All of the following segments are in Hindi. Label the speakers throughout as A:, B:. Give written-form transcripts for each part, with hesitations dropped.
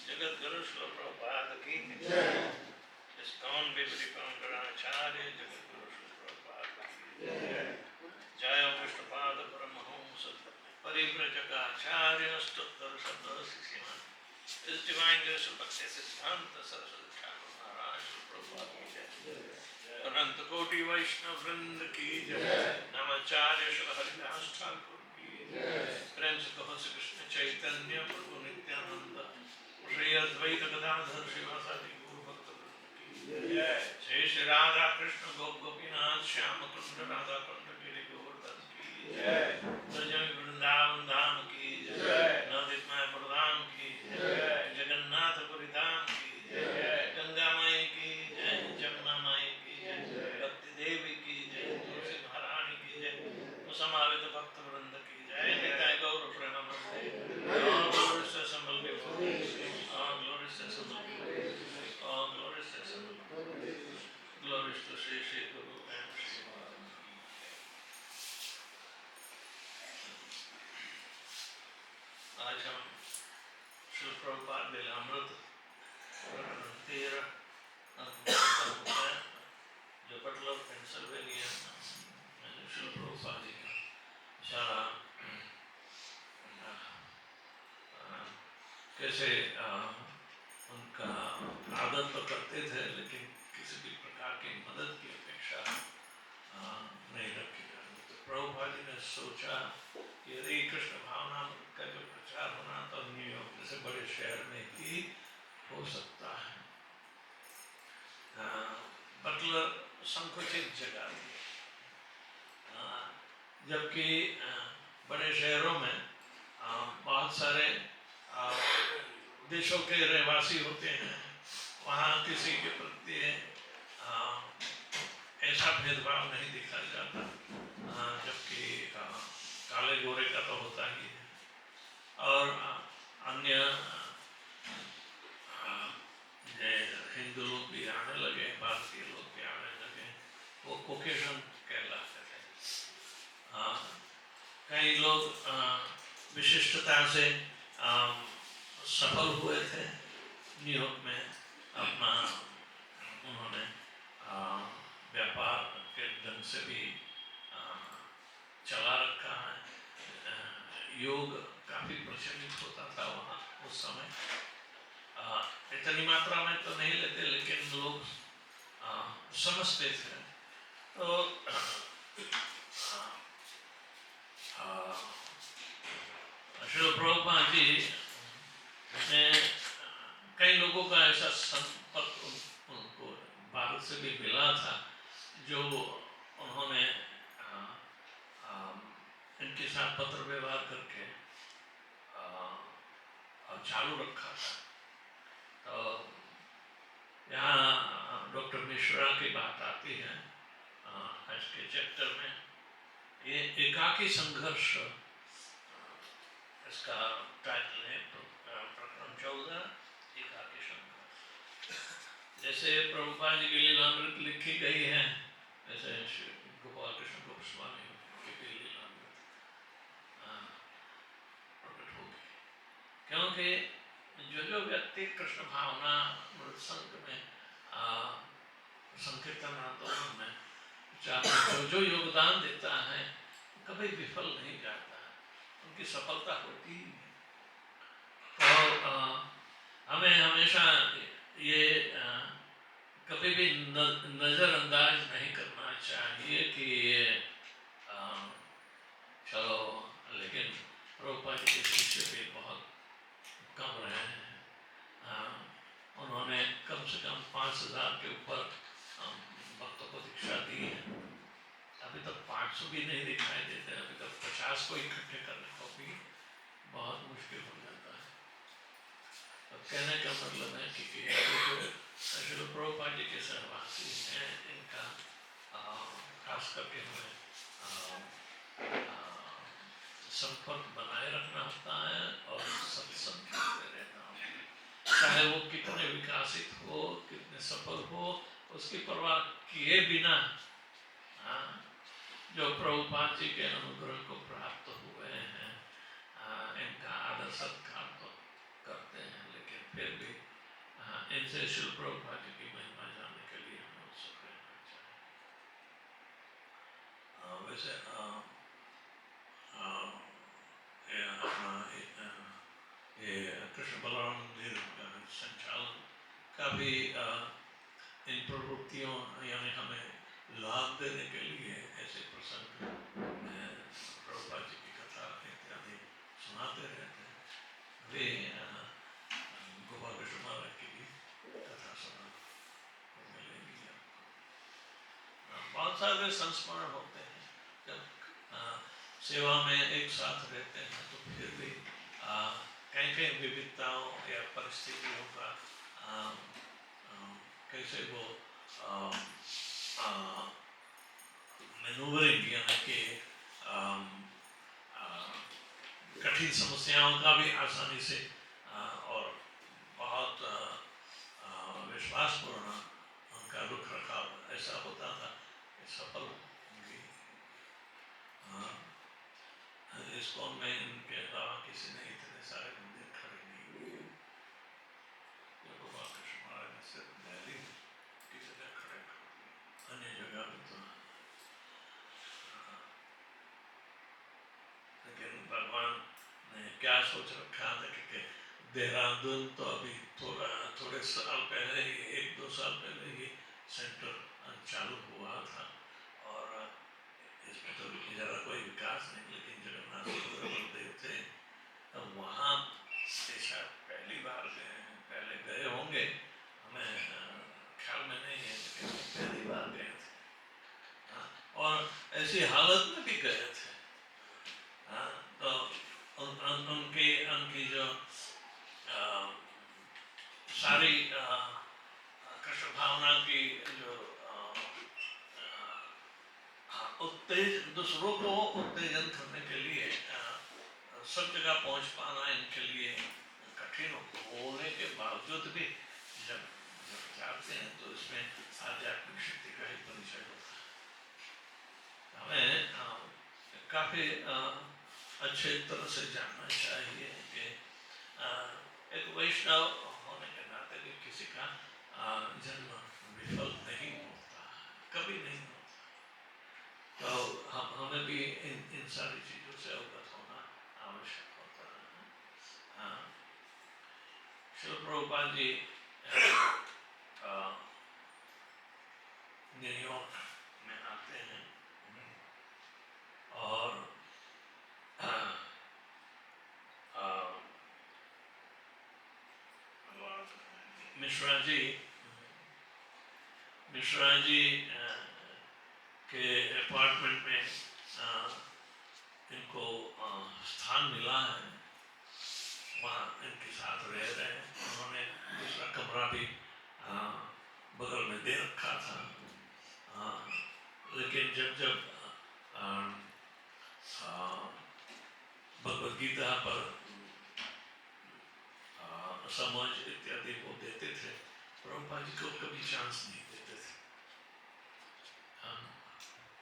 A: जगत गुरु श्रील प्रभुपाद की इस्कॉन बिबली गणाचार्य जगत गुरु श्रील प्रभुपाद की जय विष्णुपाद परमहंस परिव्रजकाचार्य अष्टोत्तर शतशिष्यमान इस डिवाइन ग्रेस भक्ति सिद्धांत सरस्वती ठाकुर महाराज श्री प्रभुपाद की जय। अनंत कोटि वैष्णव वृंद की जय। नमाचार्य श्री हरिदास ठाकुर की जय। प्रेम से कहो श्री कृष्ण चैतन्य प्रभु नित्यानंद श्री अद्वैत गदाधर शिवासादि गौर भक्तवृंद की जय। श्री श्री राधा कृष्ण गोपीनाथ श्याम कुंड राधा कुंड गिरि गोवर्धन की जय। ब्रज वृंदावन धाम की जय। नवदीप प्रधान की जय। जगन्नाथपुरी धाम की जय। गंगा माई की जय। जमुना माई की जय। भक्ति देवी की जय। तुलसी महारानी की जय। समावेत भक्त वृंद की जय। निताय गौर प्रेमानंदे all glories to assemble before thee. All glories to assemble before thee. All glories to assemble before thee. Glories to Sri Sri Guru and Sri Maharaj. आज हम श्री प्रभुपाद लीलामृत प्रकरण 13 जो बटलर पेंसिल्वेनिया में श्री प्रभुपाद जी का सारा कैसे उनका आदर तो करते थे लेकिन किसी भी प्रकार की मदद की अपेक्षा नहीं रखी जाती। तो प्रभुपाद जी ने सोचा कि यदि कृष्ण भावना का जो प्रचार होना तो न्यूयॉर्क जैसे बड़े शहर में ही हो सकता है। बटलर संकुचित जगह थी, जबकि बड़े शहरों में बहुत सारे देशों के रहवासी होते हैं। वहाँ किसी के प्रति ऐसा भेदभाव नहीं दिखाया जाता, जबकि काले गोरे का तो होता ही है। और अन्य हिंदू लोग भी आने लगे, भारतीय लोग भी आने लगे, वो कोकेशन कहलाते थे। कई लोग विशिष्टता से सफल हुए थे न्यूयॉर्क में। अपना उन्होंने व्यापार के ढंग से भी चला रखा है। योग काफी प्रचलित होता था वहाँ उस समय। इतनी मात्रा में तो नहीं लेते लेकिन लोग समझते थे। तो श्री प्रभुपाद जी ने कई लोगों का ऐसा संपर्क उनको भारत से भी मिला था जो उन्होंने इनके साथ पत्र व्यवहार करके चालू रखा था। तो यहाँ डॉक्टर मिश्रा की बात आती है इसके चैप्टर में। ये एकाकी संघर्ष इसका टाइटल है, प्रकरण 14 एकाकी संघर्ष। जैसे प्रभुपाद जी की लीलामृत लिखी गई है ऐसे गोपाल कृष्ण गोस्वामी की लीलामृत प्रकट होगी। क्योंकि जो व्यक्ति कृष्ण भावना मृत संघ में संकीर्तन आंदोलन में जो योगदान देता है कभी विफल नहीं जाता, उनकी सफलता होती ही है। और हमें हमेशा ये कभी भी नज़रअंदाज नहीं करना चाहिए कि ये चलो, लेकिन प्रभुपाद जी के शिष्य भी बहुत कम रहे हैं। उन्होंने कम से कम 5000 के ऊपर भक्तों को दीक्षा दी है। अभी तक 500 भी नहीं दिखाई देते, अभी तक 50 को इकट्ठे करने को भी बहुत मुश्किल हो जाता है। अब कहने का मतलब है कि जो श्री प्रभुपाद जी के सहवासी हैं इनका खास करके हमें संपर्क बनाए रखना होता है और सत्संग करते रहना होता है। चाहे वो कितने विकसित हो, कितने सफल हो, उसकी परवाह किए बिना जो प्रभुपाद जी के अनुग्रह को प्राप्त हुए हैं इनका आदर सत्कार तो करते हैं, लेकिन इनसे शिल प्रभुपाद जी की महिमा जानने के लिए हमें उत्सुक रहना चाहिए। वैसे ये कृष्ण बलराम मंदिर संचालन का भी इन प्रवृत्तियों यानी हमें लाभ देने के लिए ऐसे प्रसंग प्रभुपाद जी की कथा इत्यादि सुनाते रहते हैं। वे गोपाल कृष्ण महाराज की भी कथा सुना मिलेगी आपको। बहुत सारे संस्मरण होते हैं जब सेवा में एक साथ रहते हैं तो फिर भी कहीं कहीं विविधताओं या परिस्थितियों का कैसे वो मैनूवरिंग यानी कि कठिन समस्याओं का भी आसानी से और बहुत विश्वासपूर्ण उनका रुख रखाव ऐसा होता था कि सफल होंगे। इस्कॉन में इनके अलावा किसी ने इतने सारे मंदिर खड़े नहीं किए। गोपाल कृष्ण महाराज ने सिर्फ दिल्ली में किसी ने खड़े कर दिए, अन्य जगह पे तो। लेकिन भगवान ने क्या सोच रखा था कि देहरादून तो अभी थोड़े साल पहले ही 1-2 साल पहले ही सेंटर चालू हुआ था और इसमें तो ज़रा कोई विकास नहीं, लेकिन जगन्नाथ बलदेव थे तो वहाँ शायद पहली बार पहले गए होंगे, हमें ख्याल में नहीं है, लेकिन पहली बार गए थे और ऐसी हालत में भी गए थे। तो उनकी जो सारी कृष्ण भावना की जो दूसरों को उत्तेजन करने के लिए सब जगह पहुंच पाना इनके लिए कठिन होने के बावजूद भी जब जाते हैं तो इसमें आध्यात्मिक शक्ति का ही परिचय होता है। हमें काफी अच्छे तरह से जानना चाहिए कि एक वैष्णव होने के नाते भी किसी का जन्म विफल नहीं होता, कभी नहीं होता। तो हमें भी इन सारी चीज़ों से अवगत होना आवश्यक होता है। शिल प्रभुपाद जी न्यूयॉर्क में आते हैं और मिश्रा जी के अपार्टमेंट में इनको स्थान मिला है, वहाँ इनके साथ रह रहे हैं। उन्होंने दूसरा कमरा भी बगल में दे रखा था, लेकिन जब भगवद गीता पर समझ इत्यादि वो देते थे, प्रभुपाद जी को कभी चांस नहीं देते थे।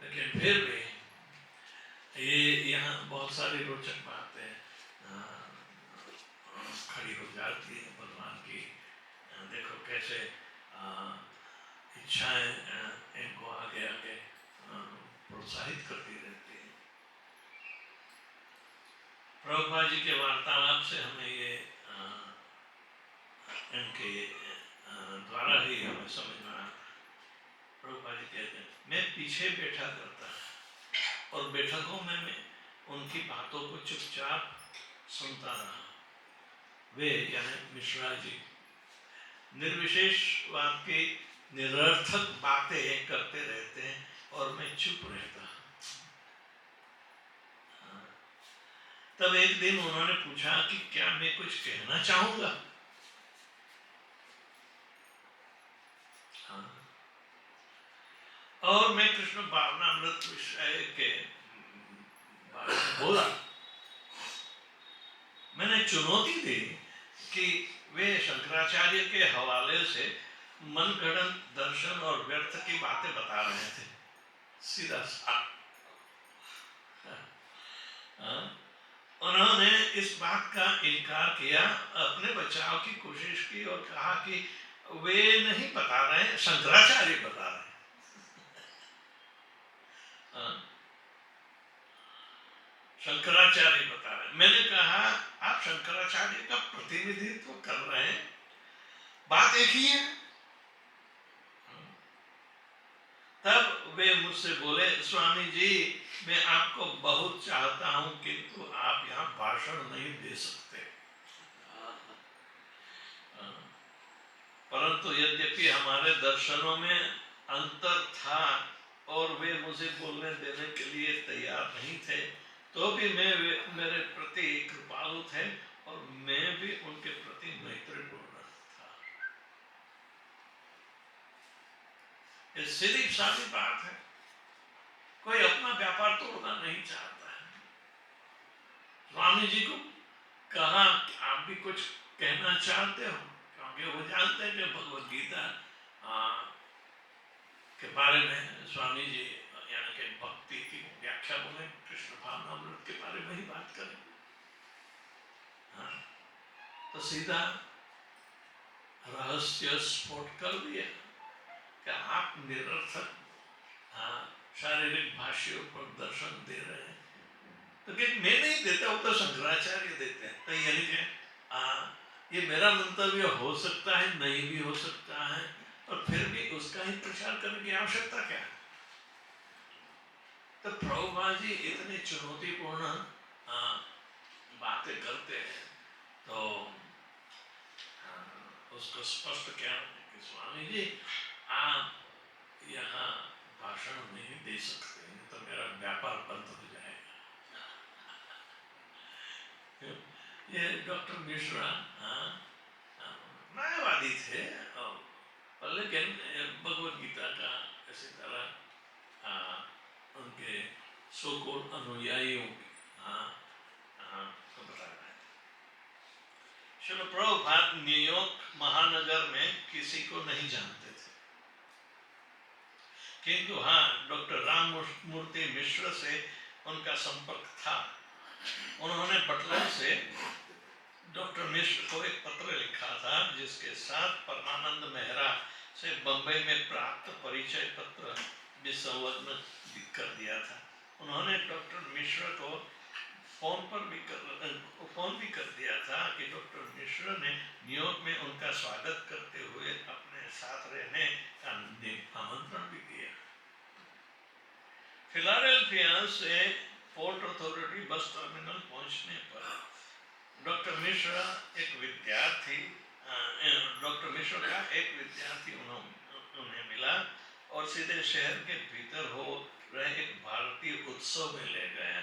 A: लेकिन फिर भी ये यहाँ बहुत सारी रोचक बातें खड़ी हो जाती है भगवान की। देखो कैसे इच्छाएं इनको आगे आगे प्रोत्साहित करती रहती है। प्रभुपाद जी के वार्तालाप से हमें ये इनके द्वारा ही हमें समझ में आता। प्रभुपाद जी कहते हैं मैं पीछे बैठा करता और बैठकों में मैं उनकी बातों को चुपचाप सुनता रहा। वे यानी मिश्रा जी निर्विशेषवाद की निरर्थक बातें करते रहते हैं और मैं चुप रहता। तब एक दिन उन्होंने पूछा कि क्या मैं कुछ कहना चाहूंगा। और मैं कृष्ण भावनामृत विषय के बारे में बोला। मैंने चुनौती दी कि वे शंकराचार्य के हवाले से मनगढ़ंत दर्शन और व्यर्थ की बातें बता रहे थे, सीधा सा। उन्होंने इस बात का इनकार किया, अपने बचाव की कोशिश की और कहा कि वे नहीं बता रहे हैं, शंकराचार्य बता रहे हैं। शंकराचार्य बता रहे हैं। मैंने कहा आप शंकराचार्य का प्रतिनिधित्व कर रहे हैं, बात एक ही है। तब वे मुझसे बोले, स्वामी जी मैं आपको बहुत चाहता हूं, किंतु आप यहाँ भाषण नहीं दे सकते। परंतु यद्यपि हमारे दर्शनों में अंतर था और वे मुझे बोलने देने के लिए तैयार नहीं थे, तो भी मेरे प्रति कृपालु थे और मैं भी उनके प्रति मैत्रीपूर्ण था। ये सीधी सादी बात है। कोई अपना व्यापार तोड़ना नहीं चाहता है। स्वामी जी को कहा आप भी कुछ कहना चाहते हो, क्योंकि वो जानते हैं कि भगवद गीता के बारे में स्वामी जी यानी कि भक्ति की व्याख्या बोले, कृष्ण भावनामृत के बारे में ही बात करें। तो सीधा रहस्य स्फोट कर दिया कि आप निरर्थक शारीरिक भाष्यों पर दर्शन दे रहे हैं। तो कि मैं नहीं देता, वो तो शंकराचार्य देते हैं। तो यानी कि ये मेरा मंतव्य हो सकता है, नहीं भी हो सकता है, और फिर भी उसका ही प्रचार करने की आवश्यकता क्या है। तो प्रभुपाद जी इतनी चुनौतीपूर्ण बातें करते हैं, तो उसको स्पष्ट क्या कि स्वामी जी आप यहाँ भाषण नहीं दे सकते, तो मेरा व्यापार बंद हो जाएगा। ये डॉक्टर मिश्रा मायावादी थे, लेकिन भगवद गीता का इसी तरह उनके सो-कॉल्ड अनुयायियों को बता रहा है। श्रील प्रभुपाद न्यूयॉर्क महानगर में किसी को नहीं जानते थे, किंतु हाँ डॉक्टर राममूर्ति मिश्र से उनका संपर्क था। उन्होंने बटलर से डॉक्टर मिश्र को एक पत्र लिखा था, जिसके साथ परमानंद मेहरा से बंबई में प्राप्त परिचय पत्र भी संलग्न कर दिया था। उन्होंने डॉक्टर मिश्र को फोन भी कर दिया था कि डॉक्टर मिश्र ने न्यूयॉर्क में उनका स्वागत करते हुए अपने साथ रहने का आमंत्रण भी दिया। फिलाडेल्फिया से पोर्ट अथॉरिटी बस टर्मिनल पहुंचने पर डॉक्टर मिश्र का एक विद्यार्थी उन्हें मिला और सीधे शहर के भीतर हो रहे एक भारतीय उत्सव में ले गया।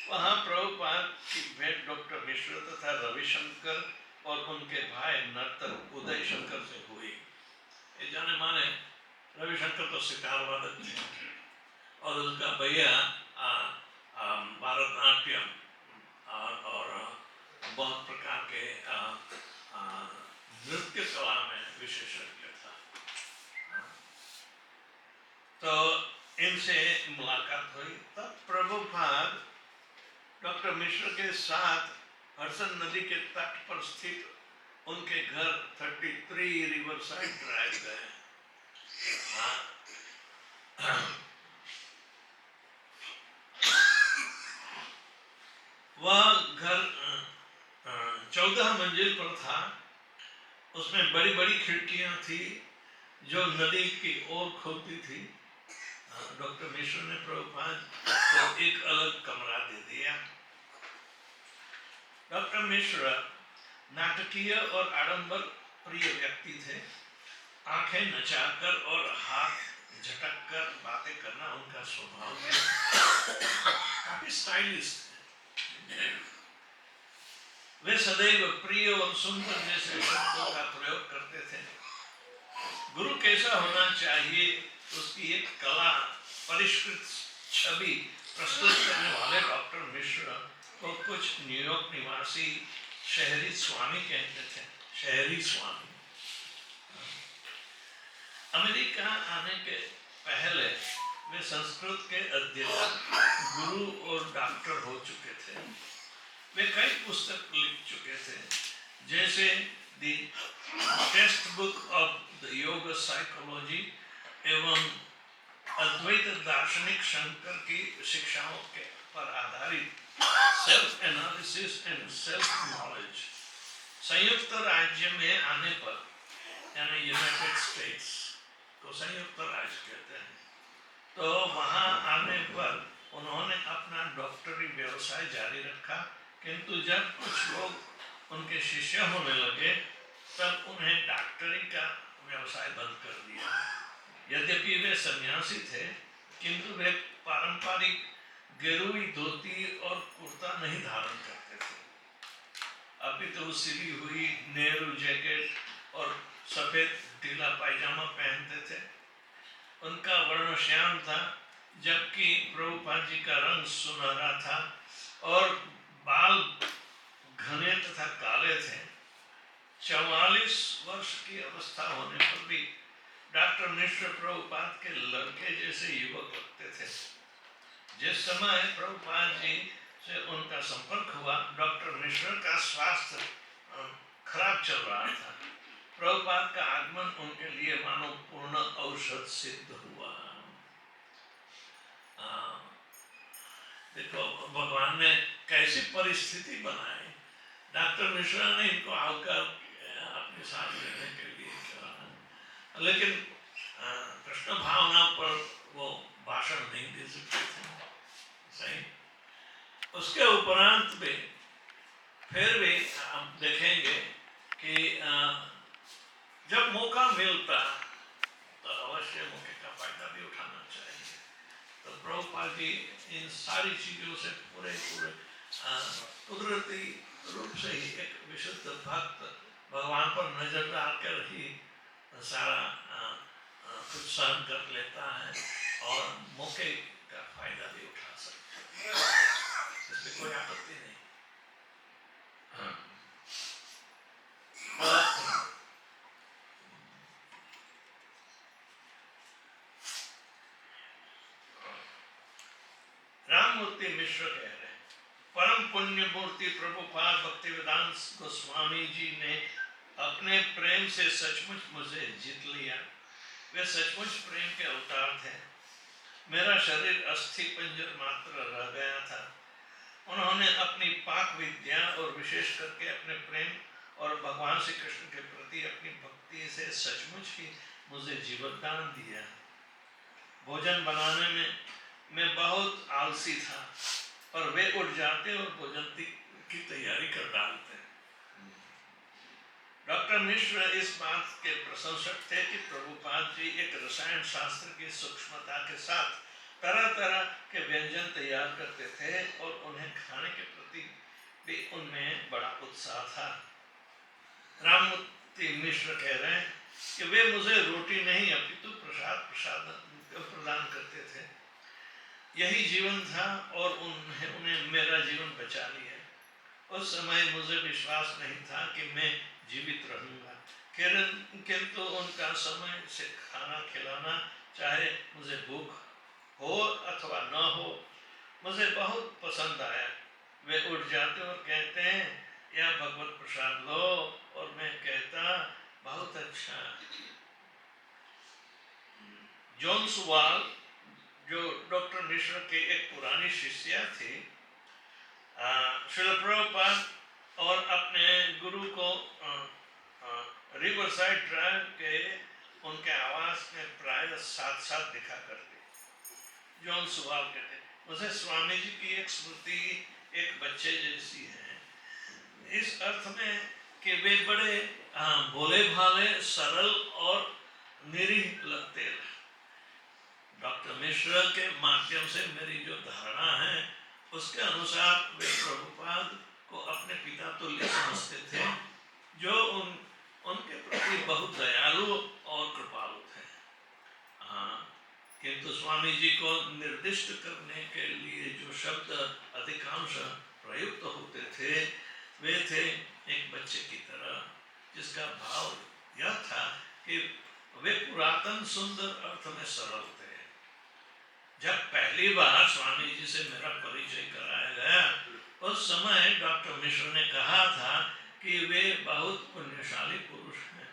A: वहां प्रभुपाद की भेंट डॉक्टर मिश्र तथा रविशंकर और उनके भाई नर्तक उदय शंकर से हुई। ये जाने माने रविशंकर तो सितार वादक थे और उनका भैया भारतनाट्यम और बहुत प्रकार के नृत्य कला में विशेषज्ञ था। तो इनसे मुलाकात हुई। तब प्रभुपाद डॉक्टर मिश्र के साथ हडसन नदी के तट पर स्थित उनके घर 33 रिवरसाइड ड्राइव गए। वह घर 14 मंजिल पर था। उसमें बड़ी बड़ी खिड़कियां थी जो नदी की ओर खुलती थी। डॉक्टर मिश्र ने प्रभुपाद को एक अलग कमरा दे दिया। डॉक्टर मिश्र नाटकीय और आडंबर प्रिय व्यक्ति थे। आंखें नचाकर और हाथ झटककर बातें करना उनका स्वभाव है। काफी स्टाइलिश थे। वे सदैव प्रिय और सुंदर जैसे शब्दों का प्रयोग करते थे। गुरु कैसा होना चाहिए उसकी एक कला परिष्कृत छवि प्रस्तुत करने वाले डॉक्टर मिश्र को कुछ न्यूयॉर्क निवासी शहरी स्वामी कहते थे। शहरी स्वामी अमेरिका आने के पहले वे संस्कृत के अध्ययन गुरु और डॉक्टर हो चुके थे। वे कई पुस्तक लिख चुके थे, जैसे the text book of the योग साइकोलॉजी एवं अद्वैत दार्शनिक शंकर की शिक्षाओं के पर आधारित self analysis and self knowledge संयुक्त राज्य में आने पर, यानी यूनाइटेड स्टेट्स को संयुक्त राज्य कहते हैं, तो वहाँ आने पर उन्होंने अपना डॉक्टरी व्यवसाय जारी रखा, किंतु जब कुछ लोग उनके शिष्य होने लगे तब उन्हें डॉक्टरी का व्यवसाय बंद कर दिया। यद्यपि वे सन्यासी थे, किंतु वे पारंपरिक गेरुई धोती और कुर्ता नहीं धारण करते थे, अपितु सिली हुई नेहरू जैकेट और सफेद ढीला पायजामा पहनते थे। उनका वर्ण श्याम था, जबकि प्रभुपाद जी का रंग सुनहरा था और बाल घने तथा काले थे। 44 वर्ष की अवस्था होने पर भी डॉक्टर मिश्र प्रभुपाद के लड़के जैसे युवक लगते थे। जिस समय प्रभुपाद जी से उनका संपर्क हुआ, डॉक्टर मिश्र का स्वास्थ्य खराब चल रहा था। प्रभुपाद का आगमन उनके लिए मानो पूर्ण औषध सिद्ध हुआ। देखो भगवान ने कैसी परिस्थिति बनाई। डॉक्टर मिश्रा ने इनको आकर अपने साथ रहने के लिए कहा, लेकिन कृष्ण भावना पर वो भाषण नहीं दे सकते थे। सही। उसके उपरांत भी फिर भी हम देखेंगे कि जब मौका मिलता तो अवश्य मौके का फायदा भी उठाना चाहिए। तो प्रभुपाद जी इन सारी चीजों से पूरे कुदरती रूप से ही एक विशुद्ध भक्त भगवान पर नजर डालकर ही सारा कुछ सहन कर लेता है और मौके का फायदा भी उठा सकता है। इसमें कोई आपत्ति नहीं। राममूर्ति मिश्र कह रहे हैं, परम पुण्य मूर्ति प्रभुपाद भक्तिवेदांत गोस्वामी जी ने अपने प्रेम से सचमुच मुझे जीत लिया। वे सचमुच प्रेम के अवतार थे। मेरा शरीर अस्थि पंजर मात्र रह गया था। उन्होंने अपनी पाक विद्या और विशेष करके अपने प्रेम और भगवान श्री कृष्ण के प्रति अपनी भक्ति से सचमुच ही मुझे जीवनदान दिया। भोजन बनाने में मैं बहुत आलसी था, पर वे उठ जाते और भोजन की तैयारी कर डालते। डॉक्टर मिश्र इस बात के प्रशंसक थे कि प्रभुपाद जी एक रसायन शास्त्र की सूक्ष्मता के साथ तरह तरह के व्यंजन तैयार करते थे और उन्हें खाने के प्रति भी उनमें बड़ा उत्साह था। राममूर्ति मिश्र कह रहे हैं कि वे मुझे रोटी नहीं अपितु प्रसाद प्रदान करते थे। यही जीवन था और उन्हें मेरा जीवन बचा लिया। उस समय मुझे विश्वास नहीं था कि मैं जीवित रहूंगा, किंतु उनका समय से खाना खिलाना, चाहे मुझे भूख हो अथवा न हो, मुझे बहुत पसंद आया। वे उठ जाते और कहते हैं, यह भगवत प्रसाद लो, और मैं कहता बहुत अच्छा। जोन्स वाल, जो डॉक्टर मिश्र के एक पुरानी शिष्या थी, श्रील प्रभुपाद और अपने गुरु को रिवरसाइड ड्राइव के उनके आवास में प्राय साथ साथ दिखा करते। जॉन सुवाल कहते, मुझे स्वामी जी की एक स्मृति एक बच्चे जैसी है, इस अर्थ में कि वे बड़े भोले भाले, सरल और निरीह लगते हैं। डॉक्टर मिश्र के माध्यम से मेरी जो धारणा है उसके अनुसार वे प्रभुपाद को अपने पिता तुल्य समझते थे, जो उनके प्रति बहुत दयालु और कृपालु थे। किंतु स्वामी जी को निर्दिष्ट करने के लिए जो शब्द अधिकांश प्रयुक्त होते थे, वे थे एक बच्चे की तरह, जिसका भाव यह था कि वे पुरातन सुंदर अर्थ में सरल थे। जब पहली बार स्वामी जी से मेरा परिचय कराया गया, उस समय डॉक्टर मिश्र ने कहा था कि वे बहुत पुण्यशाली पुरुष हैं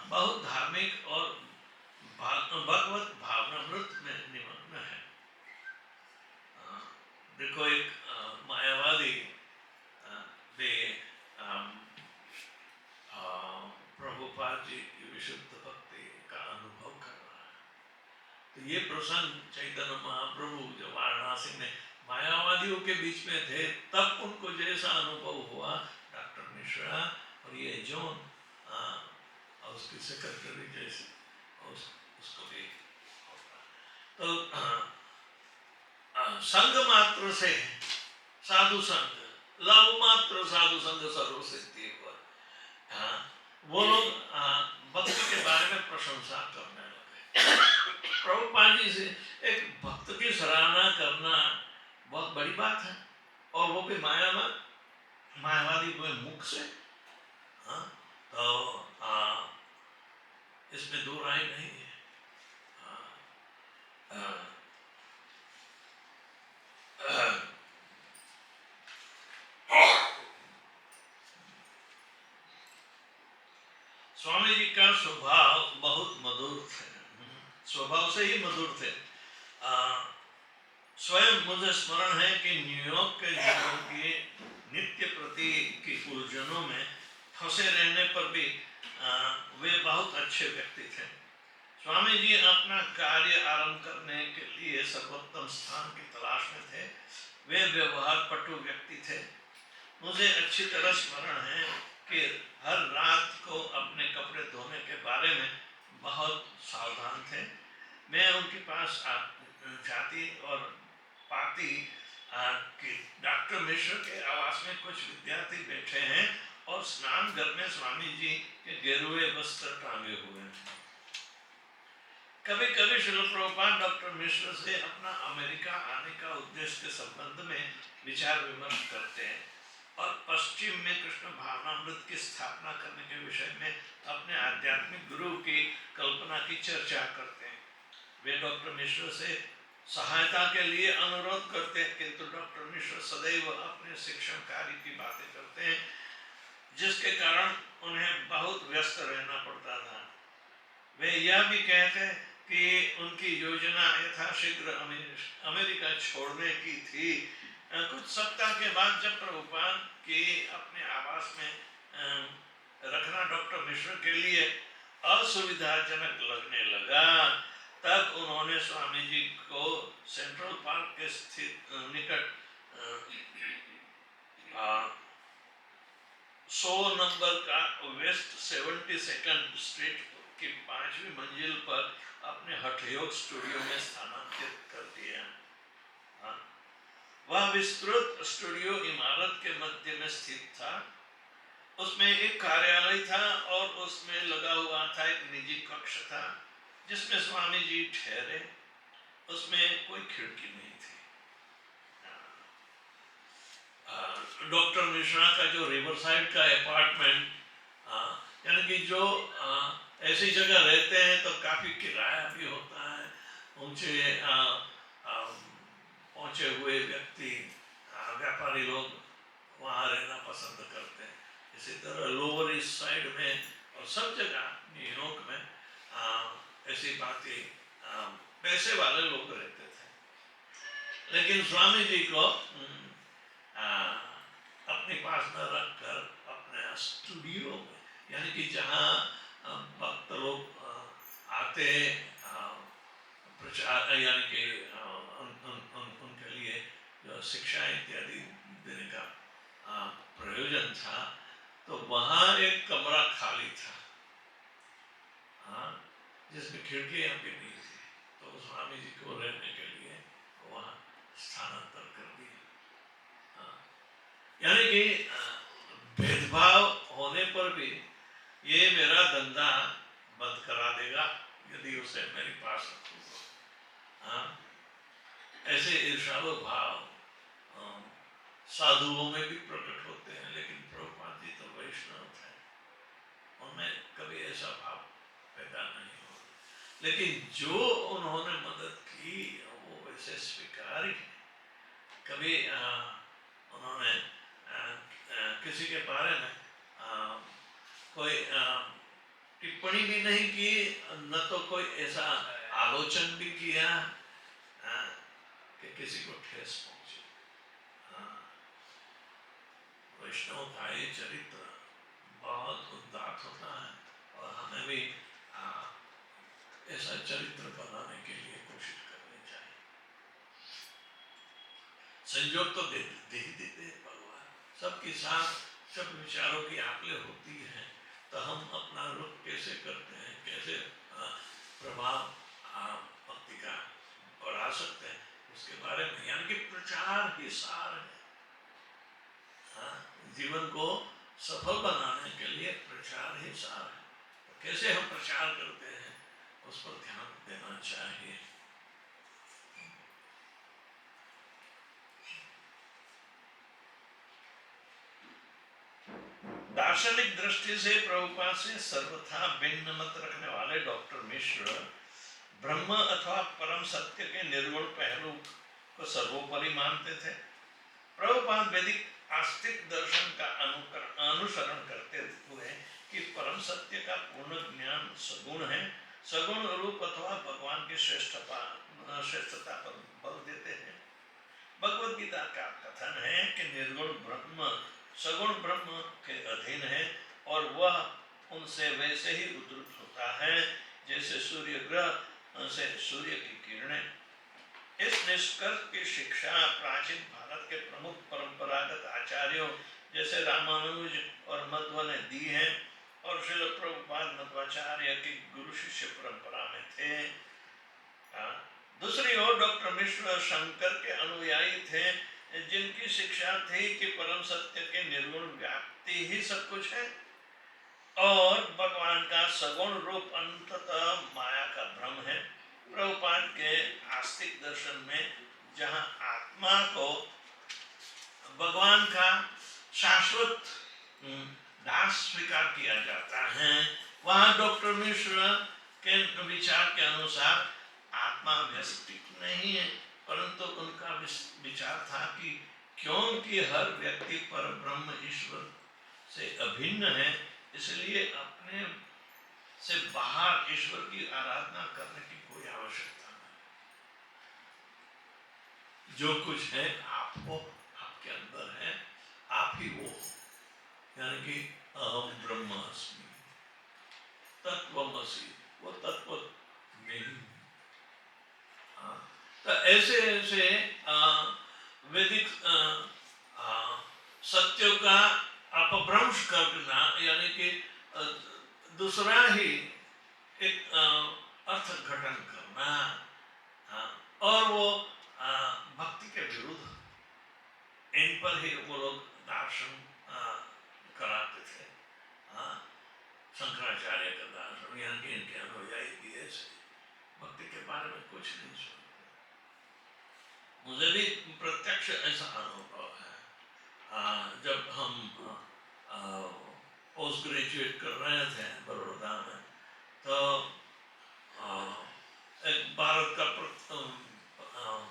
A: बहुत धार्मिक और भगवत भावनामृत में निमग्न है। देखो एक मायावादी भी प्रभुपाद जी की विशुद्ध भक्ति का अनुभव कर रहा है। तो ये प्रसंग चैतन्य महाप्रभु जब वाराणसी में मायावादियों के बीच में थे तब उनको जैसा अनुभव हुआ, डॉक्टर मिश्रा और ये जॉन और उसकी सेक्रेटरी जैसे उसको भी होता। तो संग मात्र से साधु संग, लव मात्र साधु संग सर्वसिद्धि हुआ। वो लोग भक्ति के बारे में प्रशंसा करने लगे। प्रभुपाद जी से एक भक्त की सराहना करना बहुत बड़ी बात है, और वो भी मायावादी के मुख से। तो इसमें दो राय नहीं है। स्वामी जी का स्वभाव बहुत मधुर थे, स्वभाव से ही मधुर थे। स्वयं मुझे स्मरण है कि न्यूयॉर्क के जीवन के नित्य प्रति की उलझनों में फंसे रहने पर भी वे बहुत अच्छे व्यक्ति थे। स्वामी जी अपना कार्य आरंभ करने के लिए सर्वोत्तम स्थान की तलाश में थे। वे व्यवहार पटु व्यक्ति थे। मुझे अच्छी तरह स्मरण है कि हर रात को अपने कपड़े धोने के बारे में बहुत सावधान थे। मैं उनके पास जाती और पाती कि डॉक्टर मिश्र के आवास में कुछ विद्यार्थी बैठे हैं और स्नान घर में स्वामी जी के गेरुए वस्त्र टांगे हुए हैं। कभी कभी श्रील प्रभुपाद डॉक्टर मिश्र से अपना अमेरिका आने का उद्देश्य के संबंध में विचार विमर्श करते हैं और पश्चिम में कृष्ण भावनामृत की स्थापना करने के विषय में अपने आध्यात्मिक गुरु की कल्पना की चर्चा करते हैं। वे डॉक्टर मिश्र से सहायता के लिए अनुरोध करते हैं, किंतु डॉक्टर मिश्र सदैव अपने शिक्षण कार्य की बातें करते हैं, जिसके कारण उन्हें बहुत व्यस्त रहना पड़ता था। वे यह भी कहते हैं कि उनकी योजना यथाशीघ्र अमेरिका छोड़ने की थी। कुछ सप्ताह के बाद जब प्रभुपाद की अपने आवास में रखना डॉक्टर मिश्र के लिए असुविधाजनक लगने लगा, तब उन्होंने स्वामी जी को सेंट्रल पार्क के स्थित निकट 100 नंबर का वेस्ट 72nd स्ट्रीट की 5वीं मंजिल पर अपने हठयोग स्टूडियो में स्थानांतरित कर दिया। वह विस्तृत स्टूडियो इमारत के मध्य में स्थित था। उसमें एक कार्यालय था और उसमें लगा हुआ था एक निजी कक्ष था जिसमें स्वामी जी ठहरे। उसमें कोई खिड़की नहीं थी। डॉक्टर मिश्रा का जो रिवरसाइड का अपार्टमेंट, यानी कि जो ऐसी जगह रहते हैं तो काफ़ी किराया भी होता है। पहुँचे हुए व्यक्ति, व्यापारी लोग वहाँ रहना पसंद करते हैं। इसी तरह लोअर ईस्ट साइड में और सब जगह न्यूयॉर्क में ऐसी बातें पैसे वाले लोग रहते थे। लेकिन स्वामी जी को अपने पास न रखकर अपने स्टूडियो में, यानी कि जहाँ भक्त लोग आते प्रचार, यानी कि उनके लिए जो शिक्षा इत्यादि देने का प्रयोजन था, तो वहाँ एक कमरा खाली था जिसमें खिड़कियाँ भी नहीं थी। तो स्वामी जी को रहने के लिए वहाँ स्थानांतर कर दिया। यानी कि भेदभाव होने पर भी ये मेरा धंधा बंद करा देगा यदि उसे मेरे पास रखूँगा। ऐसे ईर्ष्यालु भाव साधुओं में भी प्रकट होते हैं, लेकिन प्रभुपाद जी तो वैष्णव थे, उनमें कभी ऐसा भाव पैदा नहीं हुआ। लेकिन जो उन्होंने मदद की वो वैसे स्वीकार ही। कभी उन्होंने किसी के बारे में कोई टिप्पणी भी नहीं की, न तो कोई ऐसा आलोचन भी किया कि किसी को ठेस पहुंचे। वैष्णव का ये चरित्र बहुत उदात्त होता है और हमें भी ऐसा चरित्र बनाने के लिए कोशिश करनी चाहिए। संयोग तो दे ही देते हैं भगवान, सबके साथ सब विचारों की आकले होती है, तो हम अपना रुख कैसे करते हैं, कैसे प्रभाव भक्ति का बढ़ा सकते हैं, उसके बारे में, यानी कि प्रचार ही सार है। जीवन को सफल बनाने के लिए प्रचार ही सार है। तो कैसे हम प्रचार करते हैं उस पर ध्यान देना चाहिए। दार्शनिक दृष्टि से प्रभुपाद से सर्वथा भिन्न मत रखने वाले डॉक्टर मिश्र ब्रह्म अथवा परम सत्य के निर्गुण पहलू को सर्वोपरि मानते थे। प्रभुपाद वैदिक आस्तिक दर्शन का अनुसरण करते हुए कि परम सत्य का पूर्ण ज्ञान सगुण है, सगुण रूप अथवा भगवान की श्रेष्ठता पर बल देते हैं। भगवद गीता का कथन है कि निर्गुण ब्रह्म सगुण ब्रह्म के अधीन है और वह उनसे वैसे ही उद्धृत होता है जैसे सूर्य ग्रह से सूर्य की किरणें। इस निष्कर्ष की शिक्षा प्राचीन भारत के प्रमुख परंपरागत आचार्यों जैसे रामानुज और मध्व ने दी है और श्रील प्रभुपाद मध्वाचार्य की गुरु शिष्य परंपरा में थे। दूसरी ओर डॉक्टर मिश्र शंकर के अनुयायी थे जिनकी शिक्षा थी कि परम सत्य के निर्गुण व्याप्ति ही सब कुछ है और भगवान का सगुण रूप अंततः माया का भ्रम है। प्रभुपाद के आस्तिक दर्शन में जहां आत्मा को भगवान का शाश्वत दास स्वीकार किया जाता है, वहां डॉक्टर मिश्र के विचार के अनुसार आत्मा व्यष्टिक नहीं है, परंतु उनका विचार था कि क्योंकि हर व्यक्ति पर ब्रह्म ईश्वर से अभिन्न है, इसलिए अपने से बाहर ईश्वर की आराधना करने की कोई आवश्यकता नहीं। जो कुछ है आपको, आपके अंदर है, आप ही वो हो, यानी कि अहम ब्रह्मास्मि, तत्वमसि, वो तत्व में ही। तो ऐसे ऐसे वैदिक सत्यों का अपभ्रंश करना, यानी कि दूसरा ही एक अर्थ घटन करना, और वो भक्ति के विरुद्ध, इन पर ही वो लोग दर्शन कराते थे। शंकराचार्य का दर्शन, यानी कि इनके अनुयायी भी ऐसे भक्ति के बारे में कुछ नहीं सुनते। मुझे भी प्रत्यक्ष ऐसा अनुभव है। जब हम पोस्ट ग्रेजुएट कर रहे थे बड़ौदा में, तो एक भारत का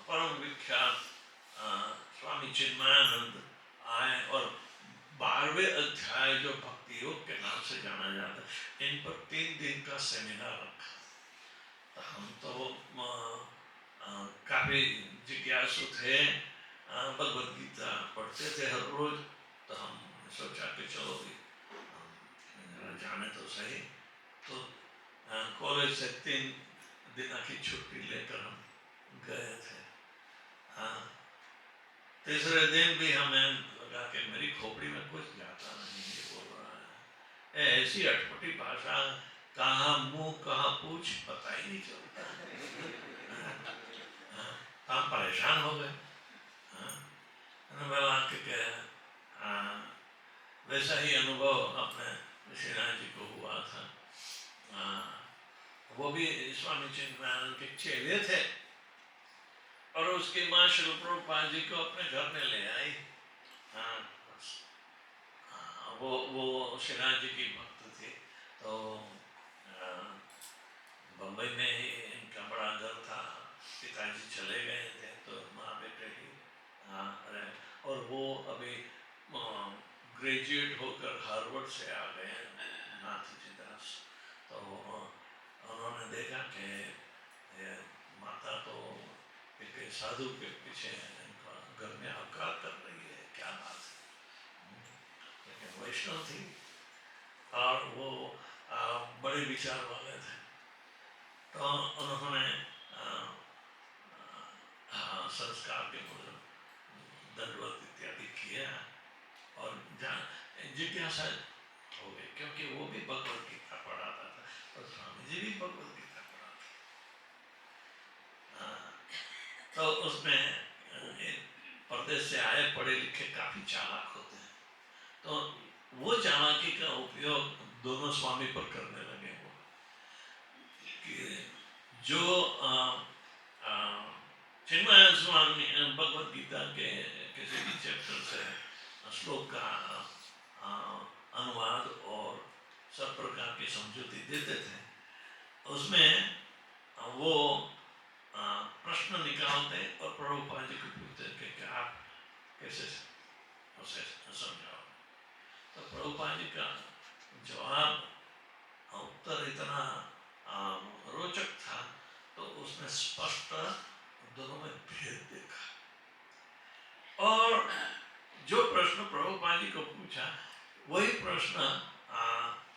A: परम विख्यात स्वामी चिन्मयानंद आए और 12वें अध्याय जो भक्ति योग के नाम से जाना जाता है, इन पर 3 दिन का सेमिनार रखा। तो हम तो काफी जिज्ञासु थे, भगवद गीता पढ़ते थे हर रोज, तो हम सोचा कि चलो जाने तो सही। तो कॉलेज से 3 दिन की छुट्टी लेकर हम गए थे। तीसरे दिन भी हमें लगा कि मेरी खोपड़ी में कुछ जाता नहीं, ये बोल रहा है, ऐसी अटपटी भाषा, कहाँ मुंह कहाँ पूछ पता ही नहीं चलता। हम परेशान हो गए। वैसा ही अनुभव अपने श्रीनाथ जी को हुआ था। वो भी स्वामी चिन्मयानंद के चेले थे और उसकी माँ श्री प्रभुपाद जी को अपने घर में ले आई। वो श्रीनाथ जी की भक्त थी, तो बम्बई में ही इनका बड़ा घर था, पिताजी चले गए थे, तो माँ बेटे ही और वो अभी ग्रेजुएट होकर हार्वर्ड से आ गए नाथ जी दास। तो उन्होंने देखा कि ये माता तो एक साधु के पीछे इनका घर में अपराध कर रही है, क्या बात है। लेकिन वैष्णव थी और वो बड़े विचार वाले थे, तो उन्होंने संस्कार के मुजब दंडवत इत्यादि किया और जिज्ञासा हो गई, क्योंकि वो भी भगवत गीता पढ़ाता था और स्वामी जी भी भगवत गीता पढ़ाते। तो उसमें परदेश से आए पढ़े लिखे काफी चालाक होते हैं, तो वो चालाकी का उपयोग दोनों स्वामी पर करने लगे। वो कि जो चिन्मय स्वामी भगवत गीता के किसी भी चैप्टर से श्लोक का अनुवाद और सब प्रकार की समझौती देते थे, उसमें वो प्रश्न निकालते और प्रभुपाद जी को पूछते थे कि आप कैसे उसे समझाओ। तो प्रभुपाद जी का जवाब उत्तर इतना रोचक था, तो उसने स्पष्ट दोनों में भेद देखा और जो प्रश्न प्रभुपाद जी को पूछा वही प्रश्न